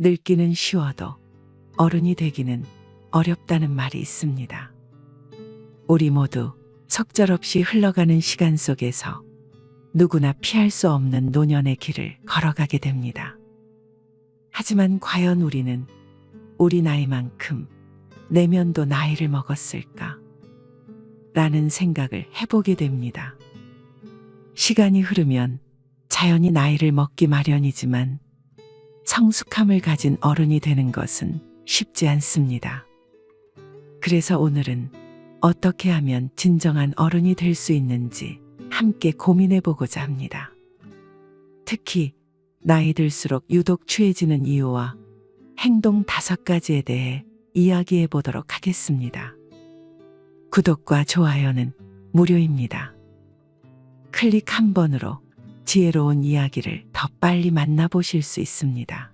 늙기는 쉬워도 어른이 되기는 어렵다는 말이 있습니다. 우리 모두 속절없이 흘러가는 시간 속에서 누구나 피할 수 없는 노년의 길을 걸어가게 됩니다. 하지만 과연 우리는 우리 나이만큼 내면도 나이를 먹었을까? 라는 생각을 해보게 됩니다. 시간이 흐르면 자연히 나이를 먹기 마련이지만 성숙함을 가진 어른이 되는 것은 쉽지 않습니다. 그래서 오늘은 어떻게 하면 진정한 어른이 될 수 있는지 함께 고민해 보고자 합니다. 특히 나이 들수록 유독 취해지는 이유와 행동 5가지에 대해 이야기해 보도록 하겠습니다. 구독과 좋아요는 무료입니다. 클릭 한 번으로 지혜로운 이야기를 더 빨리 만나보실 수 있습니다.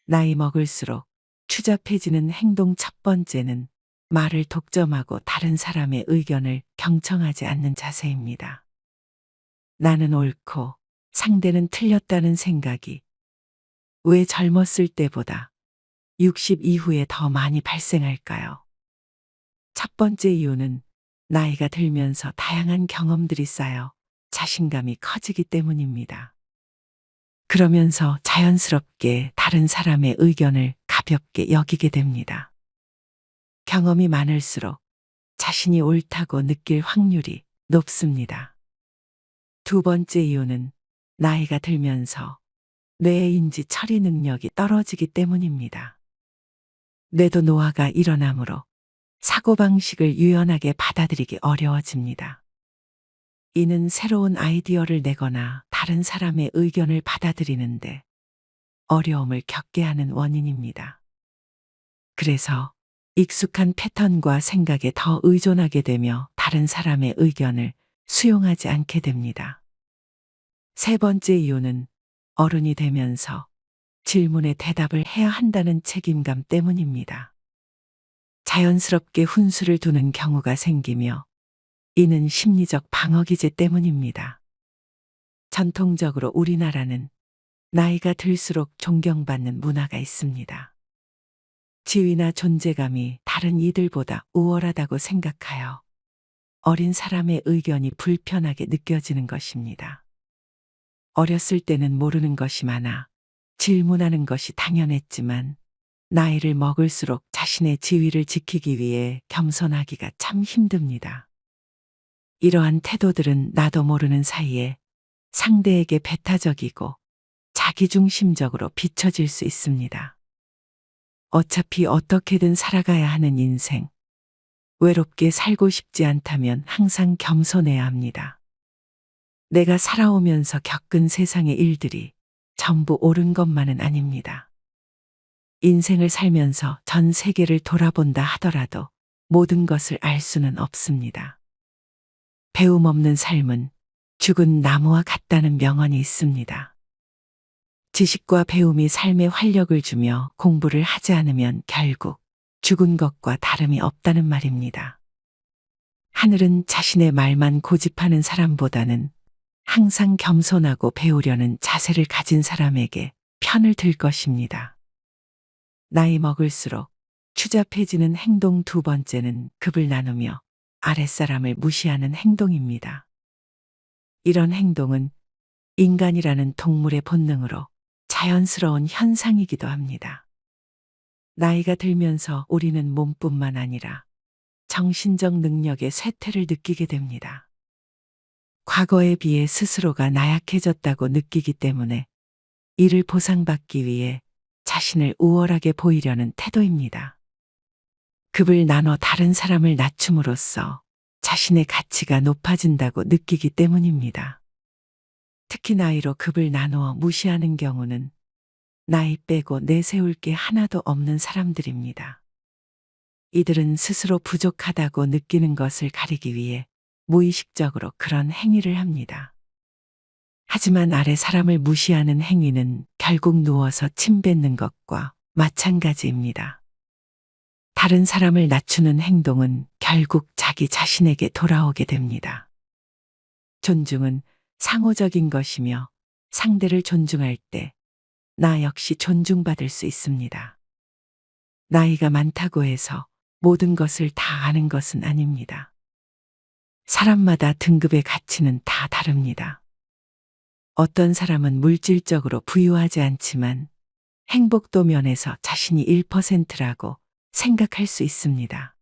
나이 먹을수록 추잡해지는 행동 첫 번째는 말을 독점하고 다른 사람의 의견을 경청하지 않는 자세입니다. 나는 옳고 상대는 틀렸다는 생각이 왜 젊었을 때보다 60 이후에 더 많이 발생할까요? 첫 번째 이유는 나이가 들면서 다양한 경험들이 쌓여 자신감이 커지기 때문입니다. 그러면서 자연스럽게 다른 사람의 의견을 가볍게 여기게 됩니다. 경험이 많을수록 자신이 옳다고 느낄 확률이 높습니다. 두 번째 이유는 나이가 들면서 뇌의 인지 처리 능력이 떨어지기 때문입니다. 뇌도 노화가 일어나므로 사고방식을 유연하게 받아들이기 어려워집니다. 이는 새로운 아이디어를 내거나 다른 사람의 의견을 받아들이는데 어려움을 겪게 하는 원인입니다. 그래서 익숙한 패턴과 생각에 더 의존하게 되며 다른 사람의 의견을 수용하지 않게 됩니다. 세 번째 이유는 어른이 되면서 질문에 대답을 해야 한다는 책임감 때문입니다. 자연스럽게 훈수를 두는 경우가 생기며 이는 심리적 방어 기제 때문입니다. 전통적으로 우리나라는 나이가 들수록 존경받는 문화가 있습니다. 지위나 존재감이 다른 이들보다 우월하다고 생각하여 어린 사람의 의견이 불편하게 느껴지는 것입니다. 어렸을 때는 모르는 것이 많아 질문하는 것이 당연했지만 나이를 먹을수록 자신의 지위를 지키기 위해 겸손하기가 참 힘듭니다. 이러한 태도들은 나도 모르는 사이에 상대에게 배타적이고 자기중심적으로 비춰질 수 있습니다. 어차피 어떻게든 살아가야 하는 인생, 외롭게 살고 싶지 않다면 항상 겸손해야 합니다. 내가 살아오면서 겪은 세상의 일들이 전부 옳은 것만은 아닙니다. 인생을 살면서 전 세계를 돌아본다 하더라도 모든 것을 알 수는 없습니다. 배움 없는 삶은 죽은 나무와 같다는 명언이 있습니다. 지식과 배움이 삶에 활력을 주며 공부를 하지 않으면 결국 죽은 것과 다름이 없다는 말입니다. 하늘은 자신의 말만 고집하는 사람보다는 항상 겸손하고 배우려는 자세를 가진 사람에게 편을 들 것입니다. 나이 먹을수록 추잡해지는 행동 두 번째는 급을 나누며 아랫사람을 무시하는 행동입니다. 이런 행동은 인간이라는 동물의 본능으로 자연스러운 현상이기도 합니다. 나이가 들면서 우리는 몸뿐만 아니라 정신적 능력의 쇠퇴를 느끼게 됩니다. 과거에 비해 스스로가 나약해졌다고 느끼기 때문에 이를 보상받기 위해 자신을 우월하게 보이려는 태도입니다. 급을 나눠 다른 사람을 낮춤으로써 자신의 가치가 높아진다고 느끼기 때문입니다. 특히 나이로 급을 나누어 무시하는 경우는 나이 빼고 내세울 게 하나도 없는 사람들입니다. 이들은 스스로 부족하다고 느끼는 것을 가리기 위해 무의식적으로 그런 행위를 합니다. 하지만 아래 사람을 무시하는 행위는 결국 누워서 침 뱉는 것과 마찬가지입니다. 다른 사람을 낮추는 행동은 결국 자기 자신에게 돌아오게 됩니다. 존중은 상호적인 것이며 상대를 존중할 때 나 역시 존중받을 수 있습니다. 나이가 많다고 해서 모든 것을 다 아는 것은 아닙니다. 사람마다 등급의 가치는 다 다릅니다. 어떤 사람은 물질적으로 부유하지 않지만 행복도 면에서 자신이 1%라고 생각할 수 있습니다.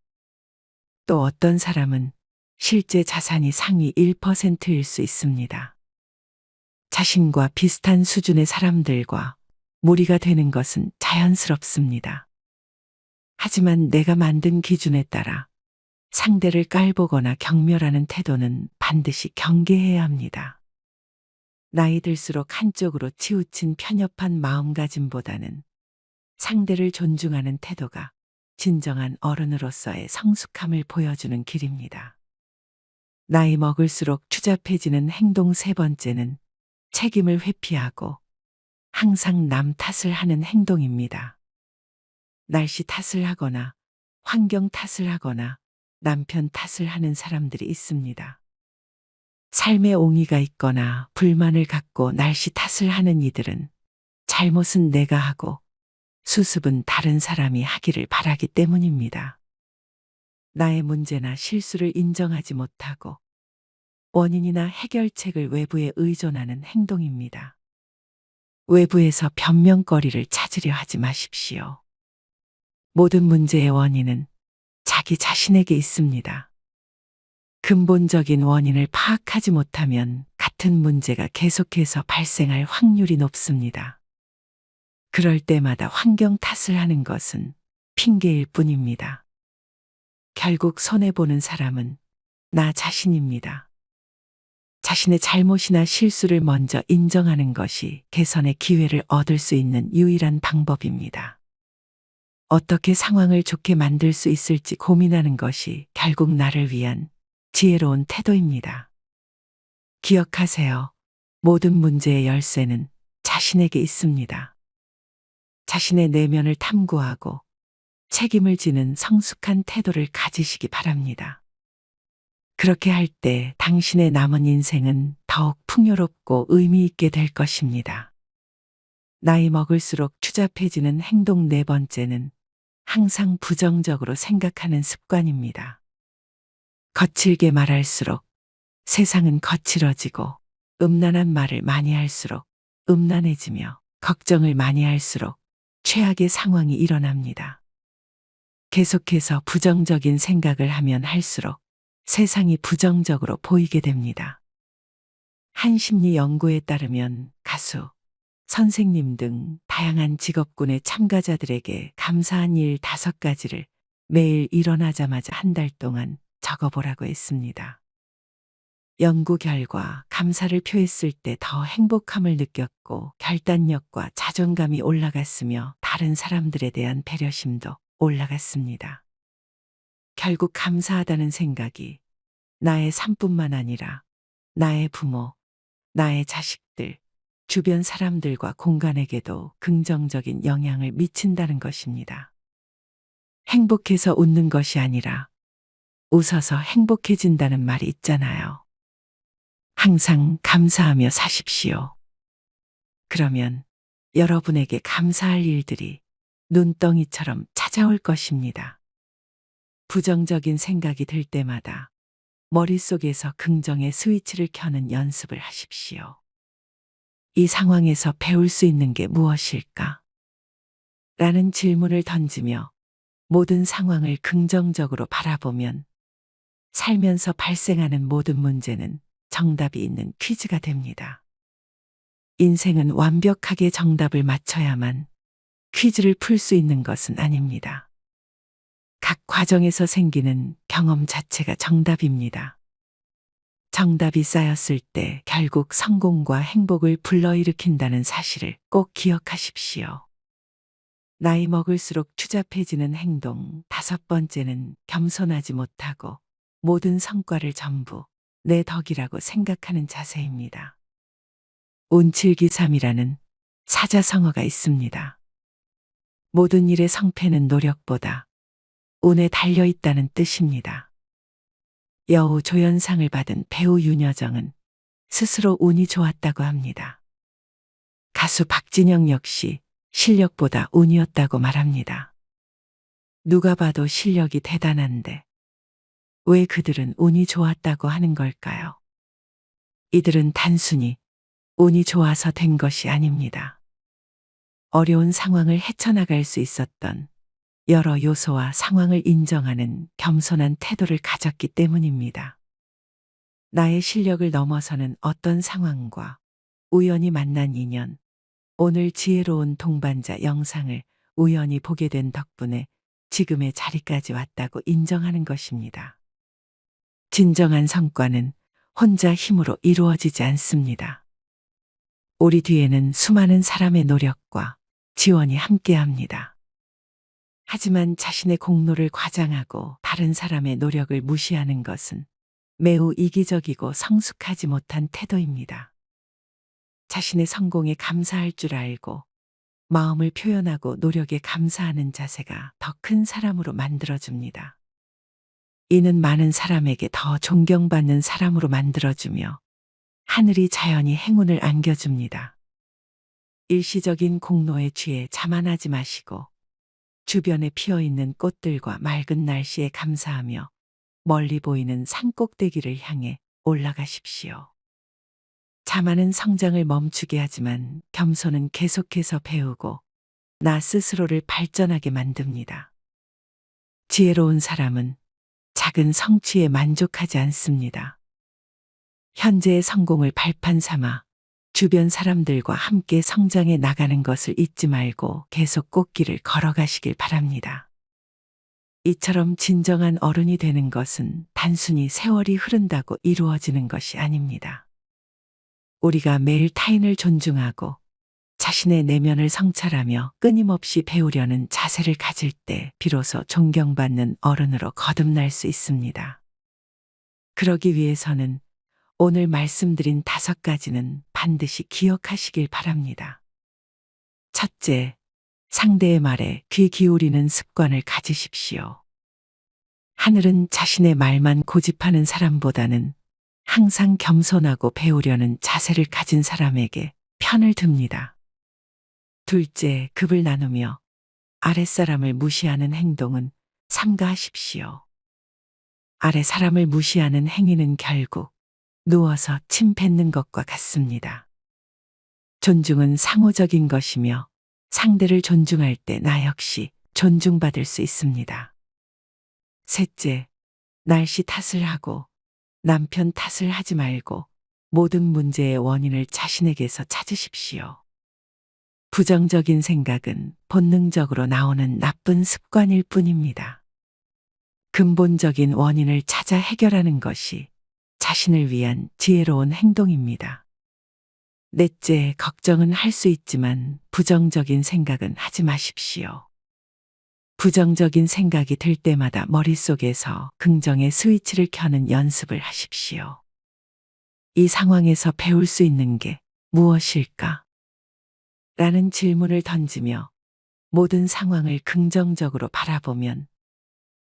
또 어떤 사람은 실제 자산이 상위 1%일 수 있습니다. 자신과 비슷한 수준의 사람들과 무리가 되는 것은 자연스럽습니다. 하지만 내가 만든 기준에 따라 상대를 깔보거나 경멸하는 태도는 반드시 경계해야 합니다. 나이 들수록 한쪽으로 치우친 편협한 마음가짐보다는 상대를 존중하는 태도가 진정한 어른으로서의 성숙함을 보여주는 길입니다. 나이 먹을수록 추잡해지는 행동 세 번째는 책임을 회피하고 항상 남 탓을 하는 행동입니다. 날씨 탓을 하거나 환경 탓을 하거나 남편 탓을 하는 사람들이 있습니다. 삶에 옹의가 있거나 불만을 갖고 날씨 탓을 하는 이들은 잘못은 내가 하고 수습은 다른 사람이 하기를 바라기 때문입니다. 나의 문제나 실수를 인정하지 못하고 원인이나 해결책을 외부에 의존하는 행동입니다. 외부에서 변명거리를 찾으려 하지 마십시오. 모든 문제의 원인은 자기 자신에게 있습니다. 근본적인 원인을 파악하지 못하면 같은 문제가 계속해서 발생할 확률이 높습니다. 그럴 때마다 환경 탓을 하는 것은 핑계일 뿐입니다. 결국 손해보는 사람은 나 자신입니다. 자신의 잘못이나 실수를 먼저 인정하는 것이 개선의 기회를 얻을 수 있는 유일한 방법입니다. 어떻게 상황을 좋게 만들 수 있을지 고민하는 것이 결국 나를 위한 지혜로운 태도입니다. 기억하세요. 모든 문제의 열쇠는 자신에게 있습니다. 자신의 내면을 탐구하고 책임을 지는 성숙한 태도를 가지시기 바랍니다. 그렇게 할 때 당신의 남은 인생은 더욱 풍요롭고 의미 있게 될 것입니다. 나이 먹을수록 추잡해지는 행동 네 번째는 항상 부정적으로 생각하는 습관입니다. 거칠게 말할수록 세상은 거칠어지고 음란한 말을 많이 할수록 음란해지며 걱정을 많이 할수록 최악의 상황이 일어납니다. 계속해서 부정적인 생각을 하면 할수록 세상이 부정적으로 보이게 됩니다. 한 심리 연구에 따르면 가수, 선생님 등 다양한 직업군의 참가자들에게 감사한 일 5가지를 매일 일어나자마자 한 달 동안 적어보라고 했습니다. 연구 결과 감사를 표했을 때 더 행복함을 느꼈고 결단력과 자존감이 올라갔으며 다른 사람들에 대한 배려심도 올라갔습니다. 결국 감사하다는 생각이 나의 삶뿐만 아니라 나의 부모, 나의 자식들, 주변 사람들과 공간에게도 긍정적인 영향을 미친다는 것입니다. 행복해서 웃는 것이 아니라 웃어서 행복해진다는 말이 있잖아요. 항상 감사하며 사십시오. 그러면 여러분에게 감사할 일들이 눈덩이처럼 찾아올 것입니다. 부정적인 생각이 들 때마다 머릿속에서 긍정의 스위치를 켜는 연습을 하십시오. 이 상황에서 배울 수 있는 게 무엇일까? 라는 질문을 던지며 모든 상황을 긍정적으로 바라보면 살면서 발생하는 모든 문제는 정답이 있는 퀴즈가 됩니다. 인생은 완벽하게 정답을 맞춰야만 퀴즈를 풀 수 있는 것은 아닙니다. 각 과정에서 생기는 경험 자체가 정답입니다. 정답이 쌓였을 때 결국 성공과 행복을 불러일으킨다는 사실을 꼭 기억하십시오. 나이 먹을수록 추잡해지는 행동 5번째는 겸손하지 못하고 모든 성과를 전부 내 덕이라고 생각하는 자세입니다. 운칠기삼이라는 사자성어가 있습니다. 모든 일의 성패는 노력보다 운에 달려있다는 뜻입니다. 여우 조연상을 받은 배우 윤여정은 스스로 운이 좋았다고 합니다. 가수 박진영 역시 실력보다 운이었다고 말합니다. 누가 봐도 실력이 대단한데 왜 그들은 운이 좋았다고 하는 걸까요? 이들은 단순히 운이 좋아서 된 것이 아닙니다. 어려운 상황을 헤쳐나갈 수 있었던 여러 요소와 상황을 인정하는 겸손한 태도를 가졌기 때문입니다. 나의 실력을 넘어서는 어떤 상황과 우연히 만난 인연, 오늘 지혜로운 동반자 영상을 우연히 보게 된 덕분에 지금의 자리까지 왔다고 인정하는 것입니다. 진정한 성과는 혼자 힘으로 이루어지지 않습니다. 우리 뒤에는 수많은 사람의 노력과 지원이 함께합니다. 하지만 자신의 공로를 과장하고 다른 사람의 노력을 무시하는 것은 매우 이기적이고 성숙하지 못한 태도입니다. 자신의 성공에 감사할 줄 알고 마음을 표현하고 노력에 감사하는 자세가 더 큰 사람으로 만들어줍니다. 이는 많은 사람에게 더 존경받는 사람으로 만들어주며 하늘이 자연히 행운을 안겨줍니다. 일시적인 공로에 취해 자만하지 마시고 주변에 피어있는 꽃들과 맑은 날씨에 감사하며 멀리 보이는 산꼭대기를 향해 올라가십시오. 자만은 성장을 멈추게 하지만 겸손은 계속해서 배우고 나 스스로를 발전하게 만듭니다. 지혜로운 사람은 작은 성취에 만족하지 않습니다. 현재의 성공을 발판 삼아 주변 사람들과 함께 성장해 나가는 것을 잊지 말고 계속 꽃길을 걸어가시길 바랍니다. 이처럼 진정한 어른이 되는 것은 단순히 세월이 흐른다고 이루어지는 것이 아닙니다. 우리가 매일 타인을 존중하고 자신의 내면을 성찰하며 끊임없이 배우려는 자세를 가질 때 비로소 존경받는 어른으로 거듭날 수 있습니다. 그러기 위해서는 오늘 말씀드린 5가지는 반드시 기억하시길 바랍니다. 첫째, 상대의 말에 귀 기울이는 습관을 가지십시오. 하늘은 자신의 말만 고집하는 사람보다는 항상 겸손하고 배우려는 자세를 가진 사람에게 편을 듭니다. 둘째, 급을 나누며 아랫사람을 무시하는 행동은 삼가하십시오. 아래 사람을 무시하는 행위는 결국 누워서 침 뱉는 것과 같습니다. 존중은 상호적인 것이며 상대를 존중할 때 나 역시 존중받을 수 있습니다. 셋째, 날씨 탓을 하고 남편 탓을 하지 말고 모든 문제의 원인을 자신에게서 찾으십시오. 부정적인 생각은 본능적으로 나오는 나쁜 습관일 뿐입니다. 근본적인 원인을 찾아 해결하는 것이 자신을 위한 지혜로운 행동입니다. 넷째, 걱정은 할 수 있지만 부정적인 생각은 하지 마십시오. 부정적인 생각이 들 때마다 머릿속에서 긍정의 스위치를 켜는 연습을 하십시오. 이 상황에서 배울 수 있는 게 무엇일까? 라는 질문을 던지며 모든 상황을 긍정적으로 바라보면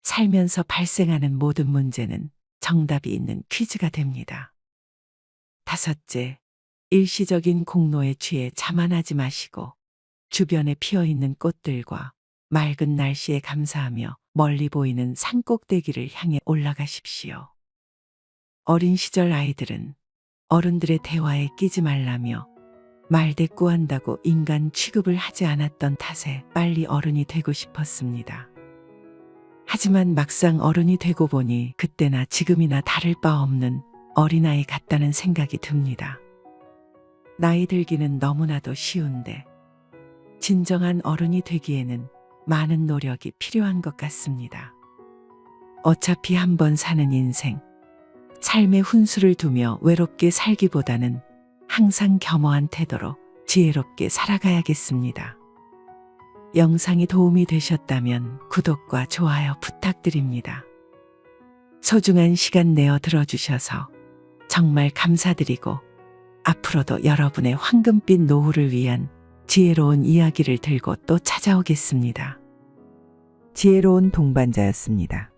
살면서 발생하는 모든 문제는 정답이 있는 퀴즈가 됩니다. 다섯째, 일시적인 공로에 취해 자만하지 마시고 주변에 피어있는 꽃들과 맑은 날씨에 감사하며 멀리 보이는 산꼭대기를 향해 올라가십시오. 어린 시절 아이들은 어른들의 대화에 끼지 말라며 말대꾸한다고 인간 취급을 하지 않았던 탓에 빨리 어른이 되고 싶었습니다. 하지만 막상 어른이 되고 보니 그때나 지금이나 다를 바 없는 어린아이 같다는 생각이 듭니다. 나이 들기는 너무나도 쉬운데 진정한 어른이 되기에는 많은 노력이 필요한 것 같습니다. 어차피 한 번 사는 인생, 삶의 훈수를 두며 외롭게 살기보다는 항상 겸허한 태도로 지혜롭게 살아가야겠습니다. 영상이 도움이 되셨다면 구독과 좋아요 부탁드립니다. 소중한 시간 내어 들어주셔서 정말 감사드리고 앞으로도 여러분의 황금빛 노후를 위한 지혜로운 이야기를 들고 또 찾아오겠습니다. 지혜로운 동반자였습니다.